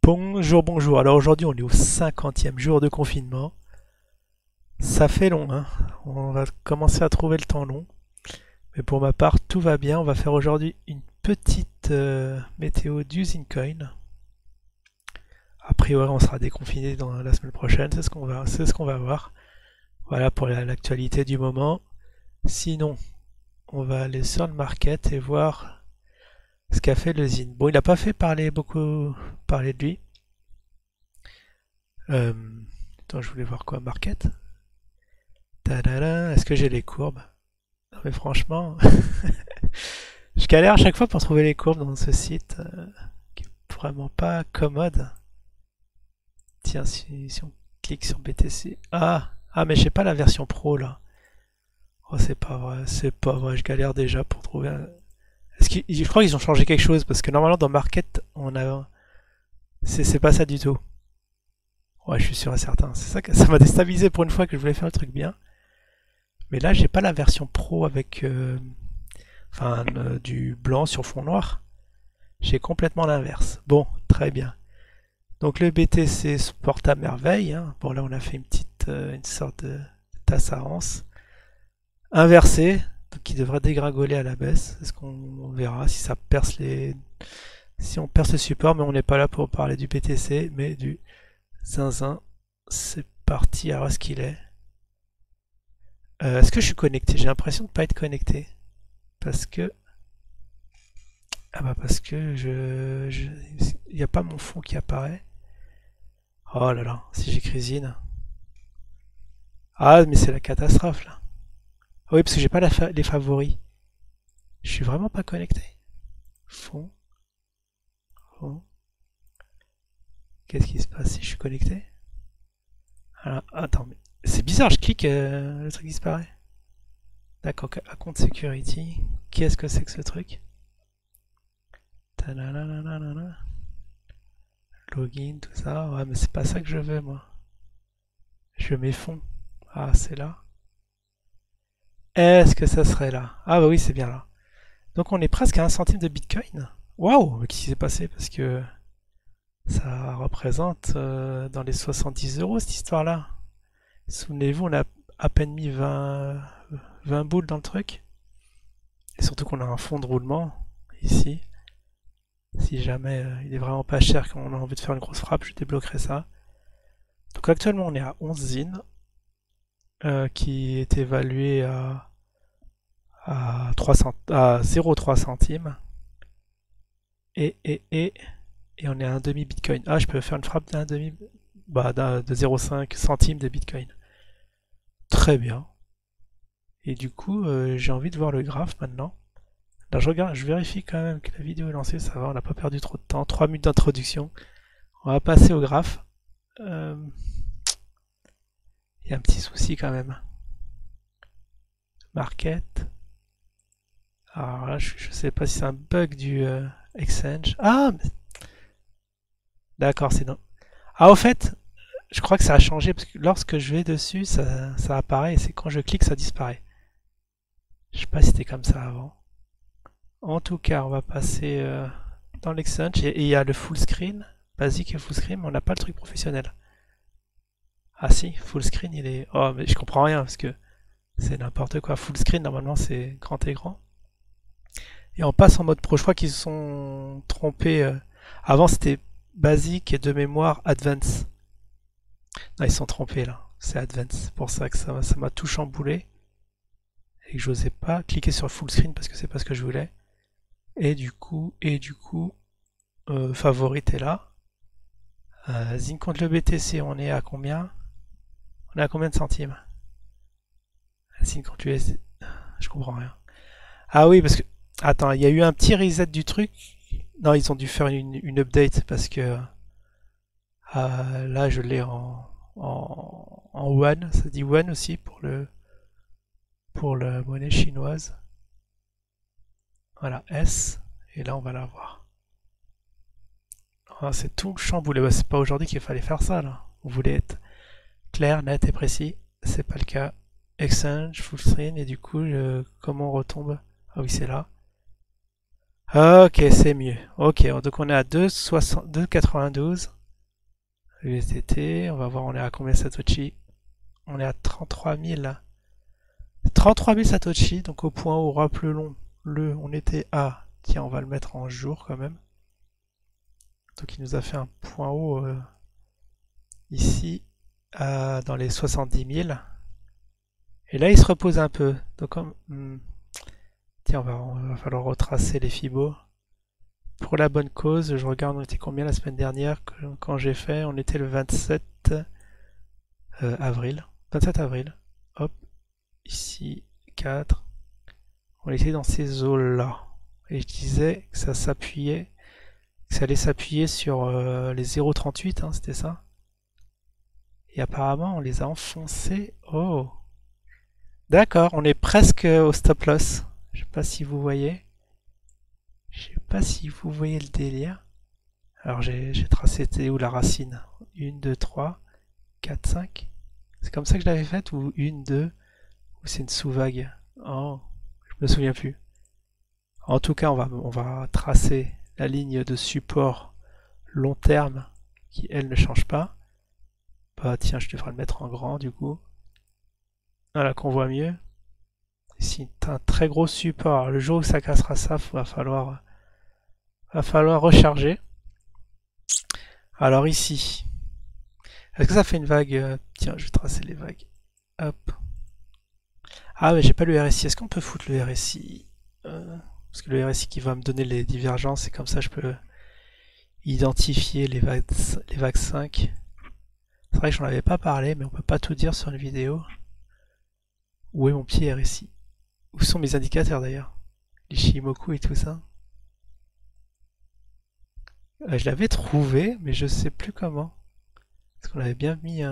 Bonjour, bonjour. Alors aujourd'hui, on est au 50e jour de confinement. Ça fait long, hein. On va commencer à trouver le temps long. Mais pour ma part, tout va bien. On va faire aujourd'hui une petite météo d'usine coin. A priori, on sera déconfiné dans la semaine prochaine. C'est ce qu'on va voir. Voilà pour l'actualité du moment. Sinon, on va aller sur le market et voir ce qu'a fait l'usine. Bon, il n'a pas fait beaucoup parler de lui. Euh, Attends, je voulais voir quoi, market. Tadada, est-ce que j'ai les courbes? Non mais franchement, je galère à chaque fois pour trouver les courbes dans ce site qui est vraiment pas commode. Tiens, si on clique sur BTC. Ah, mais j'ai pas la version pro là. Oh, c'est pas vrai, je galère déjà pour trouver un... Je crois qu'ils ont changé quelque chose parce que normalement dans Market, on a... C'est pas ça du tout. Ouais, je suis sûr et certain. C'est ça que ça m'a déstabilisé pour une fois que je voulais faire le truc bien. Mais là, j'ai pas la version pro avec du blanc sur fond noir. J'ai complètement l'inverse. Bon, très bien. Donc le BTC se porte à merveille, hein. Bon, là, on a fait une sorte de tasse à anse inversée, donc qui devrait dégringoler à la baisse. Est-ce qu'on verra si ça perce si on perce le support, mais on n'est pas là pour parler du BTC, mais du zinzin. C'est parti. Alors, est-ce qu'il est? Est-ce que je suis connecté? J'ai l'impression de ne pas être connecté. Parce que... Ah bah parce que il n'y a pas mon fond qui apparaît. Oh là là, si j'écris Zine. Ah mais c'est la catastrophe là. Ah oui parce que j'ai pas les favoris. Je suis vraiment pas connecté. Fond. Fond. Qu'est-ce qui se passe si je suis connecté? Alors, attends, mais c'est bizarre, je clique, le truc disparaît. D'accord, account security. Qu'est-ce que c'est que ce truc? Tadadadadadada. Login, tout ça. Ouais, mais c'est pas ça que je veux, moi. Je veux mes fonds. Ah, c'est là. Est-ce que ça serait là? Ah bah oui, c'est bien là. Donc on est presque à 1 centime de Bitcoin. Waouh, qu'est-ce qui s'est passé? Parce que ça représente dans les 70 euros cette histoire-là. Souvenez-vous, on a à peine mis 20 boules dans le truc. Et surtout qu'on a un fond de roulement ici. Si jamais il est vraiment pas cher, quand on a envie de faire une grosse frappe, je débloquerai ça. Donc actuellement on est à 11 zines, qui est évalué à 0,3 centimes. Et on est à un demi bitcoin. Ah, je peux faire une frappe d'un demi, de 0,5 centimes de bitcoin. Très bien. Et du coup, j'ai envie de voir le graphe maintenant. Là, je vérifie quand même que la vidéo est lancée, ça va, on n'a pas perdu trop de temps. 3 minutes d'introduction. On va passer au graphe. Il y a un petit souci quand même. Market. Alors là, je sais pas si c'est un bug du Exchange. Ah, d'accord, c'est non. Ah, au fait, je crois que ça a changé parce que lorsque je vais dessus, ça apparaît et c'est quand je clique, ça disparaît. Je sais pas si c'était comme ça avant. En tout cas, on va passer dans l'Exchange et il y a le full screen, basique et full screen, mais on n'a pas le truc professionnel. Ah si, full screen, il est... Oh, mais je comprends rien parce que c'est n'importe quoi. Full screen, normalement, c'est grand et grand. Et on passe en mode pro. Je crois qu'ils se sont trompés. Avant, c'était basique et de mémoire advance. Non, ils se sont trompés là. C'est advance. C'est pour ça que ça m'a tout chamboulé. Et que j'osais pas cliquer sur full screen parce que c'est pas ce que je voulais. Et du coup, favorite est là. Zine contre le BTC, on est à combien? On est à combien de centimes? Zine contre l'USD, je comprends rien. Ah oui, parce que... Attends, il y a eu un petit reset du truc. Non, ils ont dû faire une update parce que... là, je l'ai en yuan. Ça dit yuan aussi pour la monnaie chinoise. Voilà, S. Et là, on va la voir. Oh, c'est tout chamboulé. Bah, c'est pas aujourd'hui qu'il fallait faire ça, là. On voulait être clair, net et précis. C'est pas le cas. Exchange, full screen. Et du coup, comment on retombe? Ah oui, c'est là. Ok, c'est mieux. Ok, donc on est à 2,92. le USDT. On va voir, on est à combien Satoshi? On est à 33 000. 33 000 Satoshi, donc au point haut, rappelons on était à, tiens, on va le mettre en jour quand même. Donc il nous a fait un point haut ici, dans les 70 000. Et là, il se repose un peu. Donc, tiens, on va falloir retracer les Fibos. Pour la bonne cause, je regarde, on était combien la semaine dernière quand j'ai fait? On était le 27 avril. 27 avril. Hop, ici, 4. On était dans ces eaux-là. Et je disais que ça s'appuyait, que ça allait s'appuyer sur les 0,38, hein, c'était ça. Et apparemment, on les a enfoncés. Oh! D'accord, on est presque au stop loss. Je sais pas si vous voyez. Je sais pas si vous voyez le délire. Alors j'ai tracé, c'était où la racine? 1, 2, 3, 4, 5. C'est comme ça que je l'avais faite ou 1, 2? Ou c'est une sous-vague? Oh, je me souviens plus. En tout cas, on va tracer la ligne de support long terme qui, elle, ne change pas. Bah tiens, je devrais le mettre en grand du coup. Voilà, qu'on voit mieux. Ici, un très gros support. Alors, le jour où ça cassera ça, va falloir recharger. Alors ici, est-ce que ça fait une vague? Tiens, je vais tracer les vagues. Hop. Ah, mais j'ai pas le RSI. Est-ce qu'on peut foutre le RSI? Parce que le RSI qui va me donner les divergences, et comme ça je peux identifier les vagues 5. C'est vrai que j'en avais pas parlé, mais on peut pas tout dire sur une vidéo. Où est mon petit RSI? Où sont mes indicateurs d'ailleurs? Les Shimoku et tout ça. Je l'avais trouvé, mais je sais plus comment. Parce qu'on l'avait bien mis.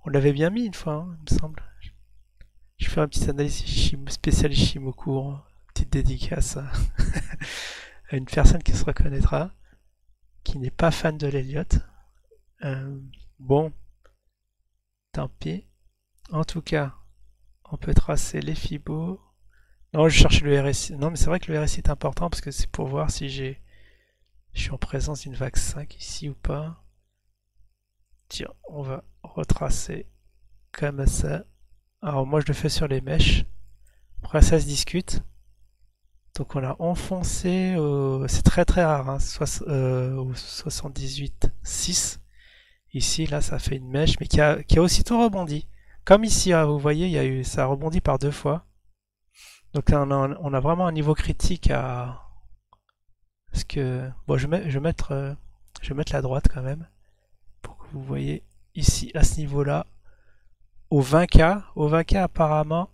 On l'avait bien mis une fois, hein, il me semble. Je vais faire une petite analyse spéciale Shimoku, petite dédicace à une personne qui se reconnaîtra, qui n'est pas fan de l'Elliott. Bon, tant pis. En tout cas, on peut tracer les Fibos. Non, je cherche le RSI. Non, mais c'est vrai que le RSI est important parce que c'est pour voir si je suis en présence d'une vague 5 ici ou pas. Tiens, on va retracer comme ça. Alors moi je le fais sur les mèches. Après ça se discute. Donc on a enfoncé, c'est très très rare, hein, au 78,6. Ici, là, ça fait une mèche, mais qui a aussitôt rebondi. Comme ici, hein, vous voyez, ça a rebondi par 2 fois. Donc là, on a vraiment un niveau critique à... Parce que... Bon, je vais mettre la droite quand même. Pour que vous voyez ici, à ce niveau-là, au 20K. Au 20K, apparemment,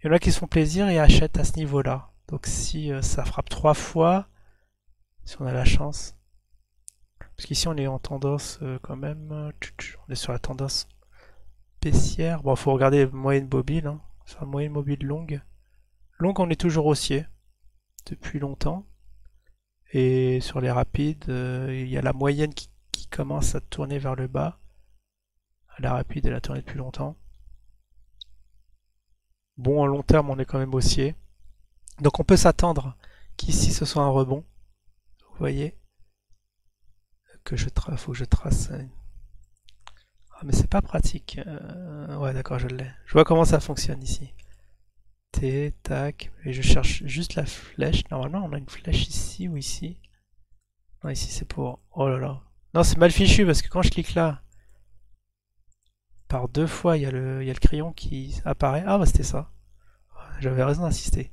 il y en a qui se font plaisir et achètent à ce niveau-là. Donc si ça frappe 3 fois, si on a la chance. Parce qu'ici, on est en tendance quand même. On est sur la tendance baissière. Bon, faut regarder les moyennes mobiles. Hein. Sur la moyenne mobile longue. Longue, on est toujours haussier. Depuis longtemps. Et sur les rapides, il y a la moyenne qui commence à tourner vers le bas. La rapide, elle a tourné depuis longtemps. Bon, en long terme, on est quand même haussier. Donc on peut s'attendre qu'ici, ce soit un rebond. Vous voyez que faut que je trace. Ah, mais c'est pas pratique. Ouais, d'accord, je l'ai. Je vois comment ça fonctionne ici. T, tac. Et je cherche juste la flèche. Normalement, on a une flèche ici ou ici. Non, ici, c'est pour... Oh là là. Non, c'est mal fichu parce que quand je clique là, par 2 fois, il y a le crayon qui apparaît. Ah, bah c'était ça. J'avais raison d'insister.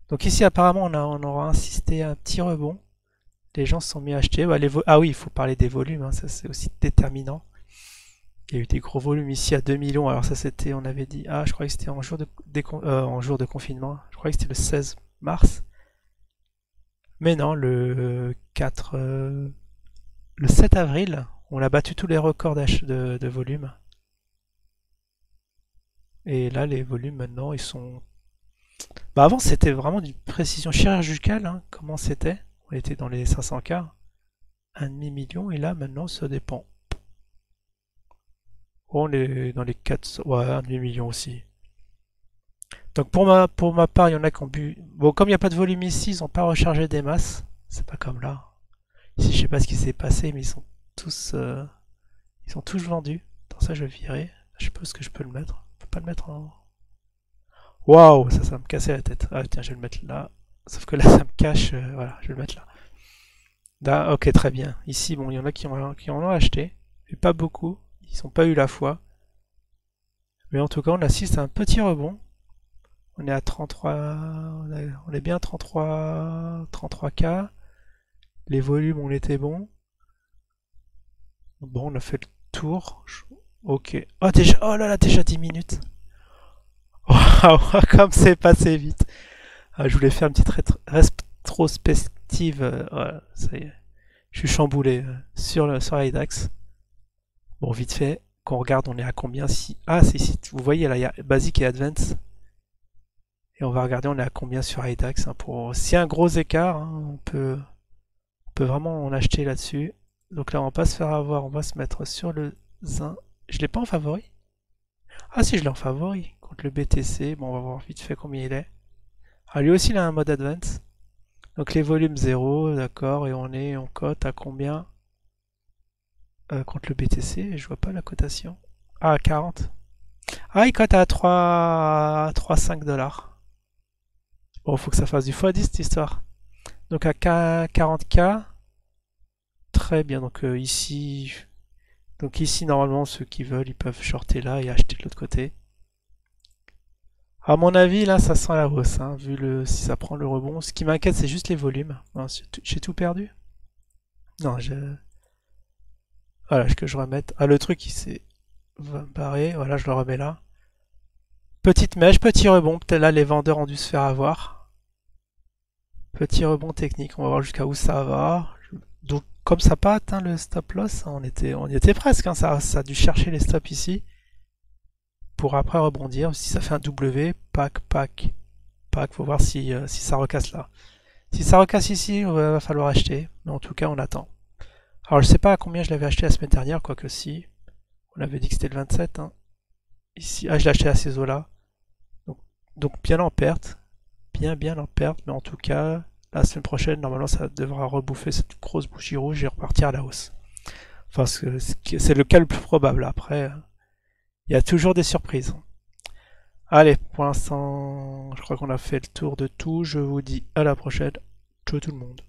Donc ici, apparemment, on aura insisté un petit rebond. Les gens se sont mis à acheter. Bah, ah oui, il faut parler des volumes. Hein, ça, c'est aussi déterminant. Il y a eu des gros volumes ici à 2 millions. Alors ça, c'était, on avait dit... Ah, je croyais que c'était en jour de confinement. Je croyais que c'était le 16 mars. Mais non, le 7 avril, on a battu tous les records de volume. Et là, les volumes, maintenant, ils sont... Bah avant, c'était vraiment d'une précision chirurgicale. Hein, comment c'était? On était dans les 500K. 1,5 million. Et là, maintenant, ça dépend. On est dans les 400... Ouais, 1,5 million aussi. Donc pour ma part, il y en a qui ont bu... Bon, comme il n'y a pas de volume ici, ils n'ont pas rechargé des masses. C'est pas comme là. Ici, je sais pas ce qui s'est passé, mais ils sont ils sont tous vendus. Attends, ça je vais virer. Je sais pas ce que je peux le mettre. Je peux pas le mettre en... Waouh, ça va me casser la tête. Ah tiens, je vais le mettre là. Sauf que là, ça me cache. Voilà, je vais le mettre là. Là, ok, très bien. Ici, bon, il y en a qui en ont acheté. Mais pas beaucoup. Ils n'ont pas eu la foi. Mais en tout cas, on assiste à un petit rebond. On est à 33... On est bien à 33K. Les volumes, on était bons. Bon, on a fait le tour. Ok. Oh, déjà, oh là là, déjà 10 minutes. Waouh, comme c'est passé vite. Ah, je voulais faire une petite rétrospective. Voilà, ça y est. Je suis chamboulé sur IDAX. Bon, vite fait, qu'on regarde, on est à combien si... Ah, c'est ici. Vous voyez, là, il y a Basic et Advanced. Et on va regarder, on est à combien sur IDAX. Hein, pour... S'il y a un gros écart, hein, on peut vraiment en acheter là-dessus. Donc là, on va pas se faire avoir. On va se mettre sur le Zin. Je l'ai pas en favori? Ah si, je l'ai en favori. Contre le BTC. Bon, on va voir vite fait combien il est. Ah, lui aussi, il a un mode Advance. Donc les volumes 0, d'accord. Et on cote à combien contre le BTC? Je vois pas la cotation. Ah, 40. Ah, il cote à 3,5 $. Bon, faut que ça fasse du x10 cette histoire. Donc à 40K. Très bien. Donc ici, normalement, ceux qui veulent, ils peuvent shorter là et acheter de l'autre côté. À mon avis, là, ça sent la hausse, hein, si ça prend le rebond. Ce qui m'inquiète, c'est juste les volumes. J'ai tout perdu? Non, voilà, que je remette. Ah, le truc, il s'est barré. Voilà, je le remets là. Petite mèche, petit rebond. Peut-être là, les vendeurs ont dû se faire avoir. Petit rebond technique. On va voir jusqu'à où ça va. Donc, comme ça n'a pas atteint le stop loss, on y était presque. Hein, ça a dû chercher les stops ici. Pour après rebondir. Si ça fait un W, pack, faut voir si ça recasse là. Si ça recasse ici, il va falloir acheter. Mais en tout cas, on attend. Alors, je sais pas à combien je l'avais acheté la semaine dernière, quoique si. On avait dit que c'était le 27. Hein. Ici, je l'ai acheté à ces eaux-là. Donc, bien en perte. Bien en perte. Mais en tout cas, la semaine prochaine, normalement, ça devra rebouffer cette grosse bougie rouge et repartir à la hausse. Enfin, c'est le cas le plus probable. Après, il y a toujours des surprises. Allez, pour l'instant, je crois qu'on a fait le tour de tout. Je vous dis à la prochaine. Ciao tout le monde.